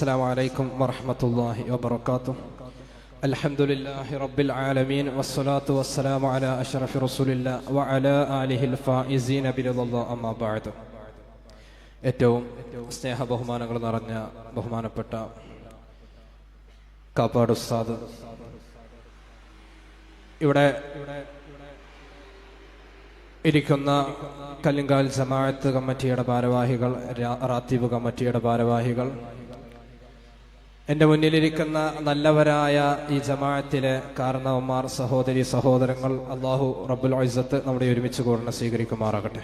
السلام عليكم ورحمة الله وبركاته. الحمد لله رب العالمين والصلاة والسلام على أشرف رسول الله وعلى آله الفائزين برضا الله أما بعد. ഏറ്റവും സ്നേഹ ബഹുമാനങ്ങൾ നിറഞ്ഞ ബഹുമാനപ്പെട്ട കാപ്പാട് ഉസ്താദ്, ഇവിടെ ഇരിക്കുന്ന കല്ലിങ്കാൽ ജമാഅത്ത് കമ്മിറ്റിയുടെ ഭാരവാഹികൾ, റാത്തീബ് കമ്മിറ്റിയുടെ ഭാരവാഹികൾ, എൻ്റെ മുന്നിലിരിക്കുന്ന നല്ലവരായ ഈ ജമാഅത്തിലെ കാരണവന്മാർ, സഹോദരി സഹോദരങ്ങൾ, അല്ലാഹു റബ്ബുൽ ഇസ്സത്ത് നമ്മുടെ ഒരുമിച്ച് കൂടനെ സ്വീകരിക്കുമാറാകട്ടെ.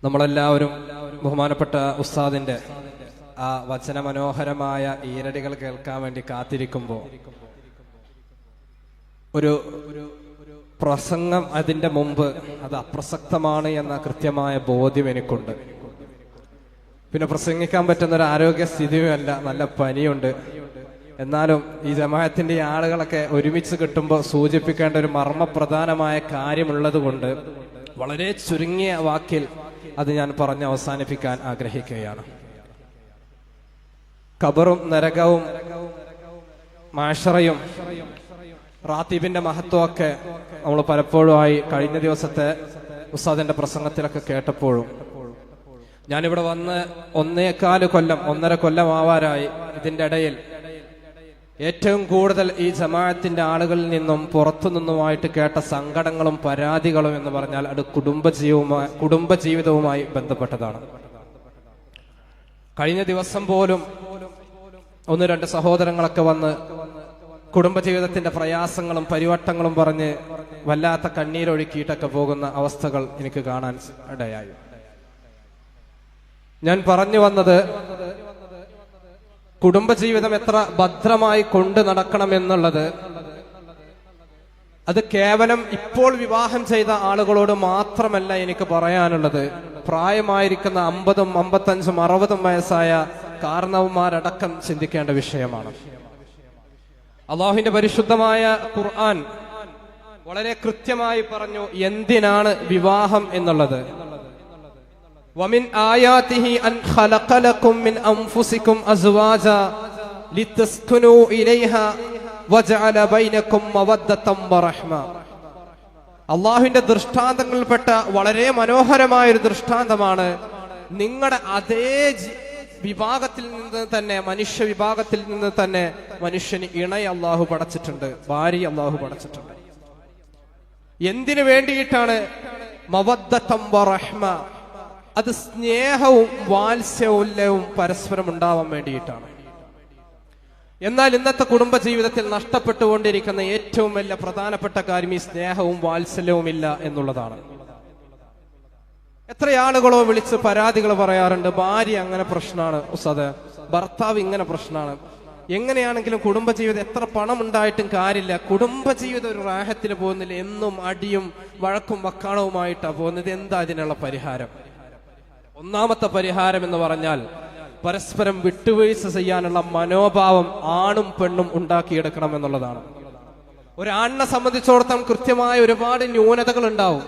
നമ്മളെല്ലാവരും ബഹുമാനപ്പെട്ട ഉസ്താദിന്റെ ആ വചനമനോഹരമായ ഈരടികൾ കേൾക്കാൻ വേണ്ടി കാത്തിരിക്കുമ്പോൾ ഒരു പ്രസംഗം അതിന്റെ മുമ്പ് അത് അപ്രസക്തമാണ് എന്ന കൃത്യമായ ബോധ്യം എനിക്കുണ്ട്. പിന്നെ പ്രസംഗിക്കാൻ പറ്റുന്ന ഒരു ആരോഗ്യസ്ഥിതിയുമല്ല, നല്ല പനിയുണ്ട്. എന്നാലും ഈ ജമാഅത്തിന്റെ ഈ ആളുകളൊക്കെ ഒരുമിച്ച് കിട്ടുമ്പോൾ സൂചിപ്പിക്കേണ്ട ഒരു മർമ്മപ്രധാനമായ കാര്യമുള്ളത് കൊണ്ട് വളരെ ചുരുങ്ങിയ വാക്കിൽ അത് ഞാൻ പറഞ്ഞ് അവസാനിപ്പിക്കാൻ ആഗ്രഹിക്കുകയാണ്. ഖബറും നരകവും മാഷറയും റാത്തീബിന്റെ മഹത്വമൊക്കെ നമ്മൾ പലപ്പോഴുമായി കഴിഞ്ഞ ദിവസത്തെ ഉസ്താദിന്റെ പ്രസംഗത്തിലൊക്കെ കേട്ടപ്പോഴും, ഞാനിവിടെ വന്ന് 1.25 കൊല്ലം ആവാറായി. ഇതിന്റെ ഇടയിൽ ഏറ്റവും കൂടുതൽ ഈ ജമാഅത്തിന്റെ ആളുകളിൽ നിന്നും പുറത്തു നിന്നുമായിട്ട് കേട്ട സങ്കടങ്ങളും പരാതികളും എന്ന് പറഞ്ഞാൽ അത് കുടുംബജീവിതവുമായി ബന്ധപ്പെട്ടതാണ്. കഴിഞ്ഞ ദിവസം പോലും 1-2 സഹോദരങ്ങളൊക്കെ വന്ന് കുടുംബജീവിതത്തിന്റെ പ്രയാസങ്ങളും പരിവട്ടങ്ങളും പറഞ്ഞ് വല്ലാത്ത കണ്ണീരൊഴുക്കിയിട്ടൊക്കെ പോകുന്ന അവസ്ഥകൾ എനിക്ക് കാണാൻ ഇടയായി. ഞാൻ പറഞ്ഞു വന്നത്, കുടുംബജീവിതം എത്ര ഭദ്രമായി കൊണ്ടു നടക്കണം എന്നുള്ളത് അത് കേവലം ഇപ്പോൾ വിവാഹം ചെയ്ത ആളുകളോട് മാത്രമല്ല എനിക്ക് പറയാനുള്ളത്. പ്രായമായിരിക്കുന്ന 50, 55, 60 വയസ്സായ കാരണവന്മാരടക്കം ചിന്തിക്കേണ്ട വിഷയമാണ്. അള്ളാഹുവിന്റെ പരിശുദ്ധമായ ഖുർആൻ വളരെ കൃത്യമായി പറഞ്ഞു എന്തിനാണ് വിവാഹം എന്നുള്ളത്. വമിൻ ആയാതിഹി അൻ ഖലഖ ലക്കും മിൻ അൻഫുസികും അസ്വാജ ലിതസ്കുനൂ ഇലൈഹാ വജഅല ബൈനകും മവദ്ദതൻ വറഹ്മ. അള്ളാഹുവിന്റെ ദൃഷ്ടാന്തങ്ങളിൽപ്പെട്ട വളരെ മനോഹരമായ ഒരു ദൃഷ്ടാന്തമാണ്. നിങ്ങളുടെ അതേ വിഭാഗത്തിൽ നിന്ന് തന്നെ, മനുഷ്യ വിഭാഗത്തിൽ നിന്ന് തന്നെ മനുഷ്യന് ഇണയെ അള്ളാഹു പടച്ചിട്ടുണ്ട്, ഭാര്യ അള്ളാഹു പടച്ചിട്ടുണ്ട്. എന്തിനു വേണ്ടിയിട്ടാണ്? മവദ്ദതൻ വറഹ്മ, അത് സ്നേഹവും വാത്സല്യവും പരസ്പരം ഉണ്ടാവാൻ വേണ്ടിയിട്ടാണ്. എന്നാൽ ഇന്നത്തെ കുടുംബജീവിതത്തിൽ നഷ്ടപ്പെട്ടുകൊണ്ടിരിക്കുന്ന ഏറ്റവും വലിയ പ്രധാനപ്പെട്ട കാര്യം ഈ സ്നേഹവും വാത്സല്യവും ഇല്ല എന്നുള്ളതാണ്. എത്ര ആളുകളോ വിളിച്ച് പരാതികൾ പറയാറുണ്ട്. ഭാര്യ അങ്ങനെ പ്രശ്നമാണ് ഉസ്താദേ, ഭർത്താവ് ഇങ്ങനെ പ്രശ്നമാണ്. എങ്ങനെയാണെങ്കിലും കുടുംബജീവിതം എത്ര പണം ഉണ്ടായിട്ടും കാര്യമില്ല, കുടുംബജീവിതം ഒരു റാഹത്തിൽ പോകുന്നില്ല, എന്നും അടിയും വഴക്കും വക്കാണവുമായിട്ടാണ് പോകുന്നത്. എന്താ ഇതിനുള്ള പരിഹാരം? ഒന്നാമത്തെ പരിഹാരം എന്ന് പറഞ്ഞാൽ പരസ്പരം വിട്ടുവീഴ്ച ചെയ്യാനുള്ള മനോഭാവം ആണും പെണ്ണും ഉണ്ടാക്കിയെടുക്കണം എന്നുള്ളതാണ്. ഒരാണിനെ സംബന്ധിച്ചിടത്തോളം കൃത്യമായ ഒരുപാട് ന്യൂനതകൾ ഉണ്ടാവും.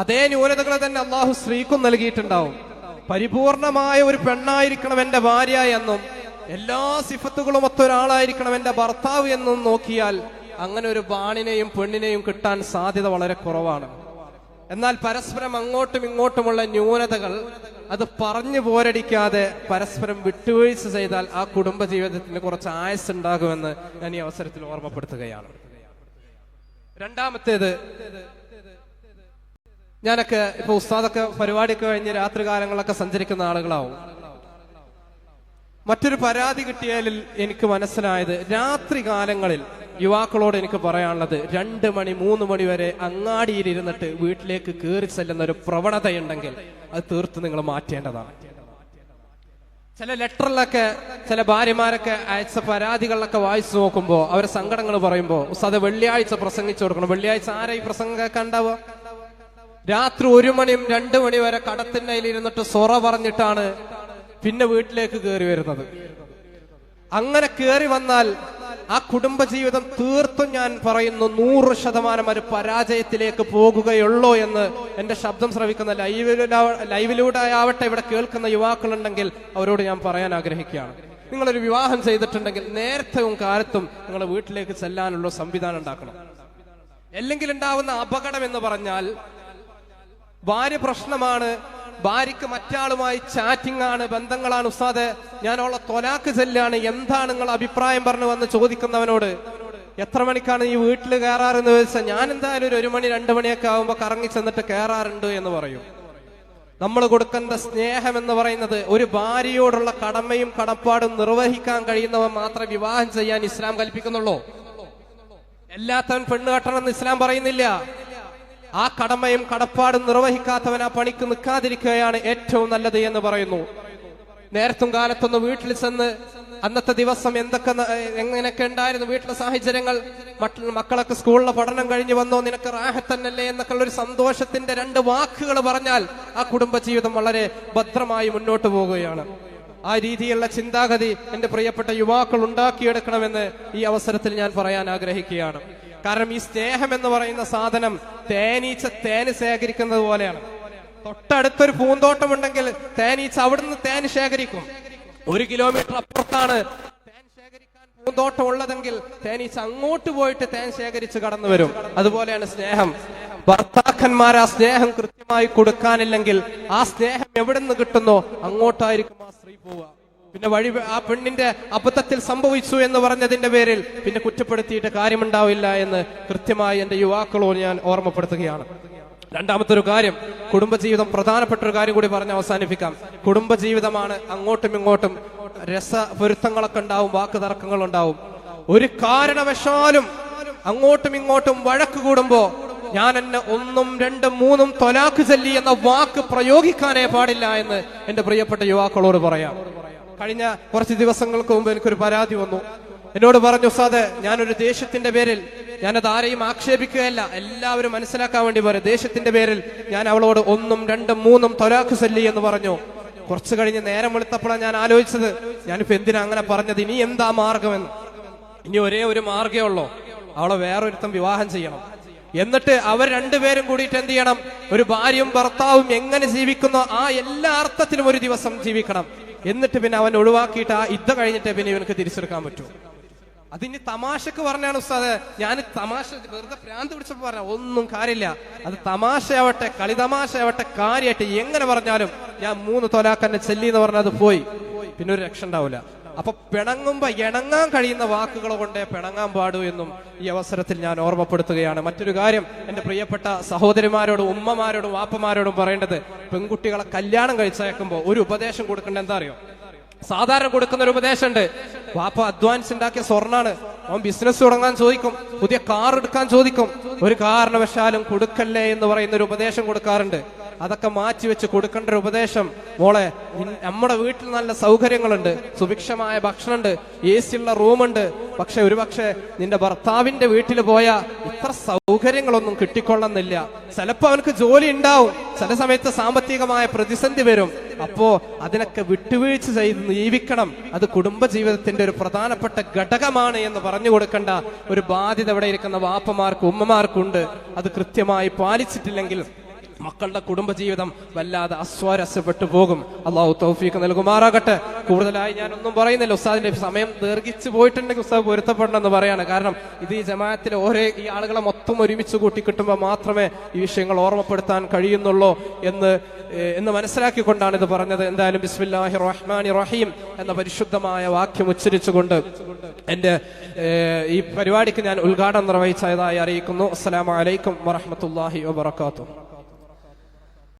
അതേ ന്യൂനതകൾ തന്നെ അള്ളാഹു സ്ത്രീക്കും നൽകിയിട്ടുണ്ടാവും. പരിപൂർണമായ ഒരു പെണ്ണായിരിക്കണം എന്റെ ഭാര്യ എന്നും എല്ലാ സിഫത്തുകളും ഒത്തൊരാളായിരിക്കണം എന്റെ ഭർത്താവ് എന്നും നോക്കിയാൽ അങ്ങനെ ഒരു ആണിനെയും പെണ്ണിനെയും കിട്ടാൻ സാധ്യത വളരെ കുറവാണ്. എന്നാൽ പരസ്പരം അങ്ങോട്ടും ഇങ്ങോട്ടുമുള്ള ന്യൂനതകൾ അത് പറഞ്ഞു പോരടിക്കാതെ പരസ്പരം വിട്ടുവീഴ്ച ചെയ്താൽ ആ കുടുംബജീവിതത്തിന് കുറച്ച് ആയുസ് ഉണ്ടാകുമെന്ന് ഞാൻ ഈ അവസരത്തിൽ ഓർമ്മപ്പെടുത്തുകയാണ്. രണ്ടാമത്തേത്, ഞാനൊക്കെ ഇപ്പൊ ഉസ്താദൊക്കെ പരിപാടിയൊക്കെ കഴിഞ്ഞ് രാത്രി കാലങ്ങളൊക്കെ സഞ്ചരിക്കുന്ന ആളുകളാവും. മറ്റൊരു പരാതി കിട്ടിയാൽ എനിക്ക് മനസ്സിലായത്, രാത്രി കാലങ്ങളിൽ യുവാക്കളോട് എനിക്ക് പറയാനുള്ളത്, 2 മണി 3 മണി വരെ അങ്ങാടിയിലിരുന്നിട്ട് വീട്ടിലേക്ക് കയറി ചെല്ലുന്ന ഒരു പ്രവണതയുണ്ടെങ്കിൽ അത് തീർത്ത് നിങ്ങൾ മാറ്റേണ്ടതാണ്. ചില ലെറ്ററിലൊക്കെ ചില ഭാര്യമാരൊക്കെ അയച്ച പരാതികളിലൊക്കെ വായിച്ചു നോക്കുമ്പോൾ അവരെ സങ്കടങ്ങൾ പറയുമ്പോൾ, ഉസ്താദ് വെള്ളിയാഴ്ച പ്രസംഗിച്ചു കൊടുക്കണം. വെള്ളിയാഴ്ച ആരാ ഈ പ്രസംഗം കേൾക്കാണ്ടാവുക? രാത്രി 1 മണിയും 2 മണി വരെ കടത്തിനയിലിരുന്നിട്ട് സൊറ പറഞ്ഞിട്ടാണ് പിന്നെ വീട്ടിലേക്ക് കയറി വരുന്നത്. അങ്ങനെ കയറി വന്നാൽ ആ കുടുംബജീവിതം തീർത്തും ഞാൻ പറയുന്നു 100% ഒരു പരാജയത്തിലേക്ക് പോകുകയുള്ളൂ എന്ന് എന്റെ ശബ്ദം ശ്രവിക്കുന്ന ലൈവിലൂടെ ആവട്ടെ ഇവിടെ കേൾക്കുന്ന യുവാക്കളുണ്ടെങ്കിൽ അവരോട് ഞാൻ പറയാൻ ആഗ്രഹിക്കുകയാണ്. നിങ്ങളൊരു വിവാഹം ചെയ്തിട്ടുണ്ടെങ്കിൽ നേരത്തെയും കാലത്തും നിങ്ങളുടെ വീട്ടിലേക്ക് ചെല്ലാനുള്ള സംവിധാനം ഉണ്ടാക്കണം. അല്ലെങ്കിൽ ഉണ്ടാവുന്ന അപകടം എന്ന് പറഞ്ഞാൽ, ഭാര്യ പ്രശ്നമാണ്, ഭാര്യക്ക് മറ്റാളുമായി ചാറ്റിംഗ് ആണ്, ബന്ധങ്ങളാണ്, ഉസ്താദെ ഞാൻ അവളെ തൊലാക്ക് ചെല്ലാണ്, എന്താണ് നിങ്ങൾ അഭിപ്രായം പറഞ്ഞു വന്ന് ചോദിക്കുന്നവനോട് എത്ര മണിക്കാണ് ഈ വീട്ടിൽ കയറാറെന്ന് ചോദിച്ചാൽ ഞാൻ എന്തായാലും ഒരു 1 മണി 2 മണിയൊക്കെ ആകുമ്പോൾ കറങ്ങി ചെന്നിട്ട് കയറാറുണ്ട് എന്ന് പറയും. നമ്മൾ കൊടുക്കേണ്ട സ്നേഹം എന്ന് പറയുന്നത്, ഒരു ഭാര്യയോടുള്ള കടമയും കടപ്പാടും നിർവഹിക്കാൻ കഴിയുന്നവൻ മാത്രമേ വിവാഹം ചെയ്യാൻ ഇസ്ലാം കൽപ്പിക്കുന്നുള്ളൂ. എല്ലാത്തവൻ പെണ്ണ് കെട്ടണമെന്ന് ഇസ്ലാം പറയുന്നില്ല. ആ കടമയും കടപ്പാടും നിർവഹിക്കാത്തവൻ ആ പണിക്ക് നിൽക്കാതിരിക്കുകയാണ് ഏറ്റവും നല്ലത് എന്ന് പറയുന്നു. നേരത്തും കാലത്തൊന്ന് വീട്ടിൽ ചെന്ന് അന്നത്തെ ദിവസം എങ്ങനെയൊക്കെ ഉണ്ടായിരുന്നു വീട്ടിലെ സാഹചര്യങ്ങൾ, മക്കളൊക്കെ സ്കൂളിലെ പഠനം കഴിഞ്ഞ് വന്നോ, നിനക്ക് റാഹത്തന്നല്ലേ എന്നൊക്കെ ഉള്ളൊരു സന്തോഷത്തിന്റെ 2 വാക്കുകൾ പറഞ്ഞാൽ ആ കുടുംബജീവിതം വളരെ ഭദ്രമായി മുന്നോട്ട് പോവുകയാണ്. ആ രീതിയിലുള്ള ചിന്താഗതി എന്റെ പ്രിയപ്പെട്ട യുവാക്കൾ ഉണ്ടാക്കിയെടുക്കണമെന്ന് ഈ അവസരത്തിൽ ഞാൻ പറയാൻ ആഗ്രഹിക്കുകയാണ്. കാരണം ഈ സ്നേഹം എന്ന് പറയുന്ന സാധനം തേനീച്ച തേന് ശേഖരിക്കുന്നത് പോലെയാണ്. തൊട്ടടുത്തൊരു പൂന്തോട്ടമുണ്ടെങ്കിൽ തേനീച്ച അവിടുന്ന് തേന് ശേഖരിക്കും. 1 കിലോമീറ്റർ അപ്പുറത്താണ് തേൻ ശേഖരിക്കാൻ പൂന്തോട്ടം ഉള്ളതെങ്കിൽ തേനീച്ച അങ്ങോട്ട് പോയിട്ട് തേൻ ശേഖരിച്ച് കടന്നു വരും. അതുപോലെയാണ് സ്നേഹം. ഭർത്താക്കന്മാർ ആ സ്നേഹം കൃത്യമായി കൊടുക്കാനില്ലെങ്കിൽ ആ സ്നേഹം എവിടെ നിന്ന് കിട്ടുന്നോ അങ്ങോട്ടായിരിക്കും ആ സ്ത്രീ പോവുക. പിന്നെ ആ പെണ്ണിന്റെ അബദ്ധത്തിൽ സംഭവിച്ചു എന്ന് പറഞ്ഞതിന്റെ പേരിൽ പിന്നെ കുറ്റപ്പെടുത്തിയിട്ട് കാര്യമുണ്ടാവില്ല എന്ന് കൃത്യമായി എന്റെ യുവാക്കളോട് ഞാൻ ഓർമ്മപ്പെടുത്തുകയാണ്. രണ്ടാമത്തെ ഒരു കാര്യം, കുടുംബജീവിതം പ്രധാനപ്പെട്ട ഒരു കാര്യം കൂടി പറഞ്ഞ് അവസാനിപ്പിക്കാം. കുടുംബജീവിതമാണ് അങ്ങോട്ടും ഇങ്ങോട്ടും രസപൊരുത്തങ്ങളൊക്കെ ഉണ്ടാവും, വാക്ക് തർക്കങ്ങൾ ഉണ്ടാവും. ഒരു കാരണവശാലും അങ്ങോട്ടും ഇങ്ങോട്ടും വഴക്ക് കൂടുമ്പോ ഞാൻ എന്നെ 1, 2, 3 തൊലാക്ക് ചൊല്ലി എന്ന വാക്ക് പ്രയോഗിക്കാനേ പാടില്ല എന്ന് എന്റെ പ്രിയപ്പെട്ട യുവാക്കളോട് പറയാം. കഴിഞ്ഞ കുറച്ച് ദിവസങ്ങൾക്ക് മുമ്പ് എനിക്കൊരു പരാതി വന്നു. എന്നോട് പറഞ്ഞു, ഉസ്താദേ ഞാനൊരു ദേഷ്യത്തിന്റെ പേരിൽ, ഞാനത് ആരെയും ആക്ഷേപിക്കുകയല്ല, എല്ലാവരും മനസ്സിലാക്കാൻ വേണ്ടി പറയും, ദേഷ്യത്തിന്റെ പേരിൽ ഞാൻ അവളോട് 1, 2, 3 തൊലാക്ക് ചൊല്ലി എന്ന് പറഞ്ഞു. കുറച്ചു കഴിഞ്ഞ് നേരം വെളുത്തപ്പോഴാണ് ഞാൻ ആലോചിച്ചത്, ഞാനിപ്പോ എന്തിനാ അങ്ങനെ പറഞ്ഞത്, ഇനി എന്താ മാർഗമെന്ന്. ഇനി ഒരേ ഒരു മാർഗേ ഉള്ളൂ, അവളെ വേറൊരുത്തം വിവാഹം ചെയ്യണം. എന്നിട്ട് അവർ 2 പേരും കൂടിയിട്ട് എന്ത് ചെയ്യണം, ഒരു ഭാര്യയും ഭർത്താവും എങ്ങനെ ജീവിക്കുന്നോ ആ എല്ലാ അർത്ഥത്തിലും ഒരു ദിവസം ജീവിക്കണം. എന്നിട്ട് പിന്നെ അവൻ ഒഴിവാക്കിയിട്ട് ആ യുദ്ധം കഴിഞ്ഞിട്ട് പിന്നെ ഇവനക്ക് തിരിച്ചെടുക്കാൻ പറ്റൂ. അതിന് തമാശക്ക് പറഞ്ഞാണ് ഉസ്താദ്, ഞാൻ തമാശ വെറുതെ ഭ്രാന്ത് പിടിച്ചപ്പോ പറഞ്ഞ ഒന്നും കാര്യമില്ല. അത് തമാശയാവട്ടെ കളിതമാശയാവട്ടെ കാര്യമായിട്ട് എങ്ങനെ പറഞ്ഞാലും ഞാൻ 3 തൊലാക്കന്നെ ചെല്ലി എന്ന് പറഞ്ഞാൽ അത് പോയി, പിന്നെ ഒരു രക്ഷ ഉണ്ടാവില്ല. അപ്പൊ പിണങ്ങുമ്പോ ഇണങ്ങാൻ കഴിയുന്ന വാക്കുകൾ കൊണ്ടേ പിണങ്ങാൻ പാടൂ എന്നും ഈ അവസരത്തിൽ ഞാൻ ഓർമ്മപ്പെടുത്തുകയാണ്. മറ്റൊരു കാര്യം, എന്റെ പ്രിയപ്പെട്ട സഹോദരിമാരോടും ഉമ്മമാരോടും വാപ്പമാരോടും പറയേണ്ടത്, പെൺകുട്ടികളെ കല്യാണം കഴിച്ചയക്കുമ്പോ ഒരു ഉപദേശം കൊടുക്കേണ്ട എന്താ അറിയോ? സാധാരണ കൊടുക്കുന്ന ഒരു ഉപദേശമുണ്ട്. വാപ്പ അധ്വാനിച്ച് ഉണ്ടാക്കിയ സ്വർണ്ണാണ്, അവൻ ബിസിനസ് തുടങ്ങാൻ ചോദിക്കും, പുതിയ കാർ എടുക്കാൻ ചോദിക്കും, ഒരു കാരണവശാലും കൊടുക്കല്ലേ എന്ന് പറയുന്ന ഒരു ഉപദേശം കൊടുക്കാറുണ്ട്. അതൊക്കെ മാറ്റിവെച്ച് കൊടുക്കേണ്ട ഒരു ഉപദേശം, മോളെ നമ്മുടെ വീട്ടിൽ നല്ല സൗകര്യങ്ങളുണ്ട്, സുഭിക്ഷമായ ഭക്ഷണമുണ്ട്, AC ഉള്ള റൂമുണ്ട്, പക്ഷെ ഒരുപക്ഷെ നിന്റെ ഭർത്താവിന്റെ വീട്ടിൽ പോയാ ഇത്ര സൗകര്യങ്ങളൊന്നും കിട്ടിക്കൊള്ളുന്നില്ല. ചിലപ്പോ അവനക്ക് ജോലി ഉണ്ടാവും, ചില സമയത്ത് സാമ്പത്തികമായ പ്രതിസന്ധി വരും. അപ്പോ അതിനൊക്കെ വിട്ടുവീഴ്ച ചെയ്ത് ജീവിക്കണം. അത് കുടുംബജീവിതത്തിന്റെ ഒരു പ്രധാനപ്പെട്ട ഘടകമാണ് എന്ന് പറഞ്ഞു കൊടുക്കേണ്ട ഒരു ബാധ്യത ഇവിടെ ഇരിക്കുന്ന വാപ്പമാർക്കും ഉമ്മമാർക്കും ഉണ്ട്. അത് കൃത്യമായി പാലിച്ചിട്ടില്ലെങ്കിൽ മക്കളുടെ കുടുംബജീവിതം വല്ലാതെ അസ്വാരസ്യപ്പെട്ടു പോകും. അള്ളാഹു തൗഫീഖ് നൽകുമാറാകട്ടെ. കൂടുതലായി ഞാനൊന്നും പറയുന്നില്ല, ഉസ്താദിന്റെ സമയം ദീർഘിച്ചു പോയിട്ടുണ്ടെങ്കിൽ ഉസ്താദ് പൊരുത്തപ്പെടണമെന്ന് പറയാണ്. കാരണം ഇത് ഈ ജമാഅത്തിലെ ഈ ആളുകളെ മൊത്തം ഒരുമിച്ച് കൂട്ടി കിട്ടുമ്പോൾ മാത്രമേ ഈ വിഷയങ്ങൾ ഓർമ്മപ്പെടുത്താൻ കഴിയുന്നുള്ളൂ എന്ന് മനസ്സിലാക്കിക്കൊണ്ടാണ് ഇത് പറഞ്ഞത്. എന്തായാലും ബിസ്മില്ലാഹിർ റഹ്മാനിർ റഹീം എന്ന പരിശുദ്ധമായ വാക്യം ഉച്ചരിച്ചുകൊണ്ട് എന്റെ ഈ പരിപാടിക്ക് ഞാൻ ഉദ്ഘാടനം നിർവഹിച്ചതായി അറിയിക്കുന്നു. അസ്സലാമു അലൈക്കും വറഹ്മത്തുള്ളാഹി വബറകാതുഹു.